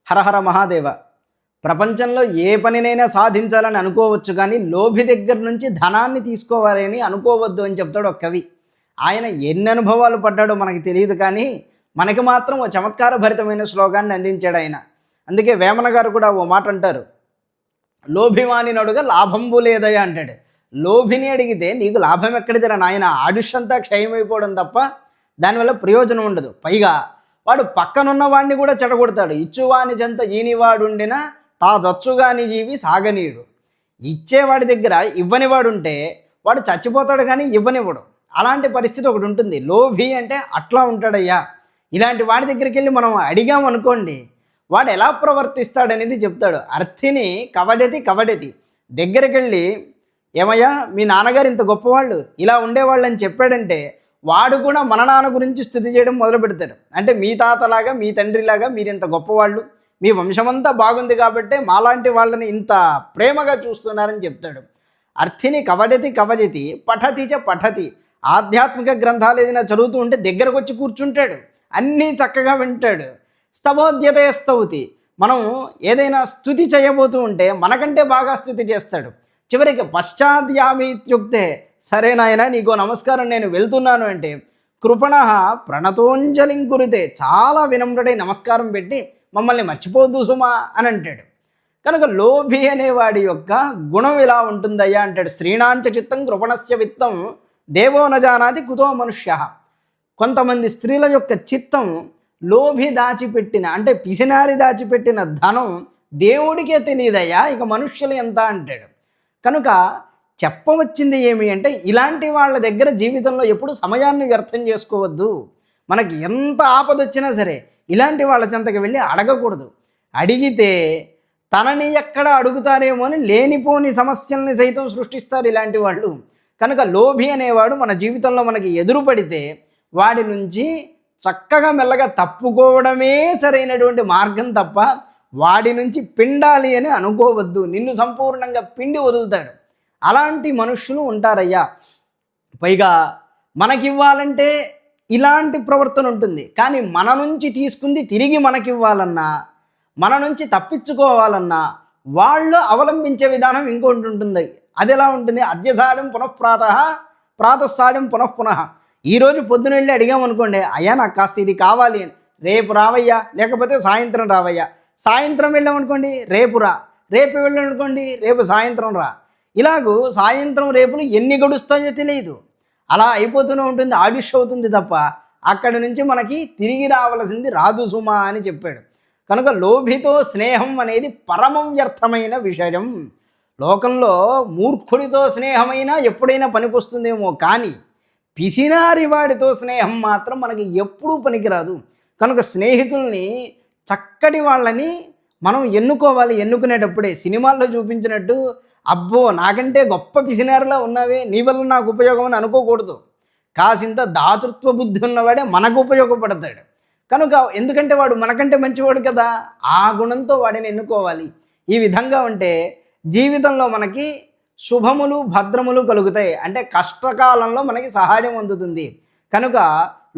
హరహర మహాదేవ. ప్రపంచంలో ఏ పనినైనా సాధించాలని అనుకోవచ్చు, కానీ లోభి దగ్గర నుంచి ధనాన్ని తీసుకోవాలి అని అనుకోవద్దు అని చెప్తాడు ఒక కవి. ఆయన ఎన్ని అనుభవాలు పడ్డాడో మనకి తెలియదు, కానీ మనకి మాత్రం ఓ చమత్కార భరితమైన శ్లోకాన్ని అందించాడు ఆయన. అందుకే వేమన గారు కూడా ఓ మాట అంటారు, లోభివాని నడుగా లాభంబు లేదయ్యా అంటాడు. లోభిని అడిగితే నీకు లాభం ఎక్కడిదిరా నాయన, ఆయుష్యంతా క్షయమైపోవడం తప్ప దానివల్ల ప్రయోజనం ఉండదు. పైగా వాడు పక్కనున్న వాడిని కూడా చెడగొడతాడు. ఇచ్చువాని చెంత ఈనివాడుండినా తాదొచ్చుగాని జీవి సాగనీయుడు. ఇచ్చేవాడి దగ్గర ఇవ్వనివాడుంటే వాడు చచ్చిపోతాడు, కానీ ఇవ్వనివ్వడు. అలాంటి పరిస్థితి ఒకటి ఉంటుంది. లోభి అంటే అట్లా ఉంటాడయ్యా. ఇలాంటి వాడి దగ్గరికి వెళ్ళి మనం అడిగామనుకోండి, వాడు ఎలా ప్రవర్తిస్తాడనేది చెప్తాడు. అర్థిని కవడెతి దగ్గరికి వెళ్ళి, ఏమయ్యా మీ నాన్నగారు ఇంత గొప్పవాళ్ళు, ఇలా ఉండేవాళ్ళు అని చెప్పాడంటే వాడు కూడా మన నాన్న గురించి స్తుతి చేయడం మొదలు పెడతాడు. అంటే మీ తాతలాగా మీ తండ్రిలాగా మీరు ఇంత గొప్పవాళ్ళు, మీ వంశమంతా బాగుంది కాబట్టే మాలాంటి వాళ్ళని ఇంత ప్రేమగా చూస్తున్నారని చెప్తాడు. అర్థిని కవడెతి పఠతి. ఆధ్యాత్మిక గ్రంథాలు ఏదైనా చదువుతూ ఉంటే దగ్గరకు వచ్చి కూర్చుంటాడు, అన్నీ చక్కగా వింటాడు. స్తవోద్యతే స్తౌతి, మనం ఏదైనా స్తుతి చేయబోతూ ఉంటే మనకంటే బాగా స్తుతి చేస్తాడు. చివరికి పశ్చాద్యామి ఇత్యుక్తే, సరే నాయన నీకో నమస్కారం నేను వెళ్తున్నాను అంటే కృపణ ప్రణతోంజలిం కురితే, చాలా వినమ్రుడై నమస్కారం పెట్టి మమ్మల్ని మర్చిపోద్దు సుమా అని అంటాడు. కనుక లోభి అనేవాడి యొక్క గుణం ఇలా ఉంటుందయ్యా అంటాడు. శ్రీణాంచ చిత్తం కృపణస్య విత్తం దేవో నజానాది కుతో మనుష్య. కొంతమంది స్త్రీల యొక్క చిత్తం లోభి దాచిపెట్టిన, అంటే పిసినారి దాచిపెట్టిన ధనం దేవుడికే తెలియదయ్యా, ఇక మనుష్యులు ఎంత అంటాడు. కనుక చెప్పవచ్చింది ఏమి అంటే, ఇలాంటి వాళ్ళ దగ్గర జీవితంలో ఎప్పుడు సమయాన్ని వ్యర్థం చేసుకోవద్దు. మనకి ఎంత ఆపదొచ్చినా సరే ఇలాంటి వాళ్ళ చెంతకి వెళ్ళి అడగకూడదు. అడిగితే తనని ఎక్కడ అడుగుతారేమో అని లేనిపోని సమస్యల్ని సైతం సృష్టిస్తారు ఇలాంటి వాళ్ళు. కనుక లోభి అనేవాడు మన జీవితంలో మనకి ఎదురుపడితే వాడి నుంచి చక్కగా మెల్లగా తప్పుకోవడమే సరైనటువంటి మార్గం తప్ప వాడి నుంచి పిండాలి అని అనుకోవద్దు. నిన్ను సంపూర్ణంగా పిండి వదులుతాడు. అలాంటి మనుషులు ఉంటారయ్యా. పైగా మనకివ్వాలంటే ఇలాంటి ప్రవర్తన ఉంటుంది, కానీ మన నుంచి తీసుకుంది తిరిగి మనకివ్వాలన్నా, మన నుంచి తప్పించుకోవాలన్నా వాళ్ళు అవలంబించే విధానం ఇంకోటి ఉంటుంది. అది ఎలా ఉంటుంది? అద్యసాడం ప్రాతఃసాడం పునః. ఈరోజు పొద్దున వెళ్ళి అడిగామనుకోండి, అయ్యా నాకు కాస్త ఇది కావాలి అని, రేపు రావయ్యా, లేకపోతే సాయంత్రం రావయ్యా. సాయంత్రం వెళ్ళామనుకోండి, రేపు రా. రేపు వెళ్ళామనుకోండి, రేపు సాయంత్రం రా. ఇలాగూ సాయంత్రం రేపులు ఎన్ని గడుస్తాయో తెలియదు. అలా అయిపోతూనే ఉంటుంది, ఆయుష్ అవుతుంది తప్ప అక్కడి నుంచి మనకి తిరిగి రావలసింది రాదు సుమా అని చెప్పాడు. కనుక లోభితో స్నేహం అనేది పరమం వ్యర్థమైన విషయం. లోకంలో మూర్ఖుడితో స్నేహమైనా ఎప్పుడైనా పనికొస్తుందేమో, కానీ పిసినారి వాడితో స్నేహం మాత్రం మనకి ఎప్పుడూ పనికిరాదు. కనుక స్నేహితుల్ని చక్కటి వాళ్ళని మనం ఎన్నుకోవాలి. ఎన్నుకునేటప్పుడే సినిమాల్లో చూపించినట్టు అబ్బో నాకంటే గొప్ప పిసినారిలా ఉన్నావే, నీ వల్ల నాకు ఉపయోగం అని అనుకోకూడదు. కాసింత దాతృత్వ బుద్ధి ఉన్నవాడే మనకు ఉపయోగపడతాడు. కనుక ఎందుకంటే వాడు మనకంటే మంచివాడు కదా, ఆ గుణంతో వాడిని ఎన్నుకోవాలి. ఈ విధంగా ఉంటే జీవితంలో మనకి శుభములు భద్రములు కలుగుతాయి. అంటే కష్టకాలంలో మనకి సహాయం అందుతుంది. కనుక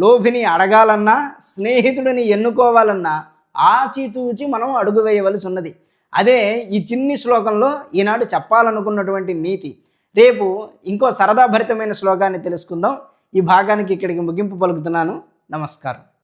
లోభిని అడగాలన్నా, స్నేహితుడిని ఎన్నుకోవాలన్నా ఆచితూచి మనం అడుగు వేయవలసి ఉన్నది. అదే ఈ చిన్ని శ్లోకంలో ఈనాడు చెప్పాలనుకున్నటువంటి నీతి. రేపు ఇంకో సరదాభరితమైన శ్లోకాన్ని తెలుసుకుందాం. ఈ భాగానికి ఇక్కడికి ముగింపు పలుకుతున్నాను. నమస్కారం.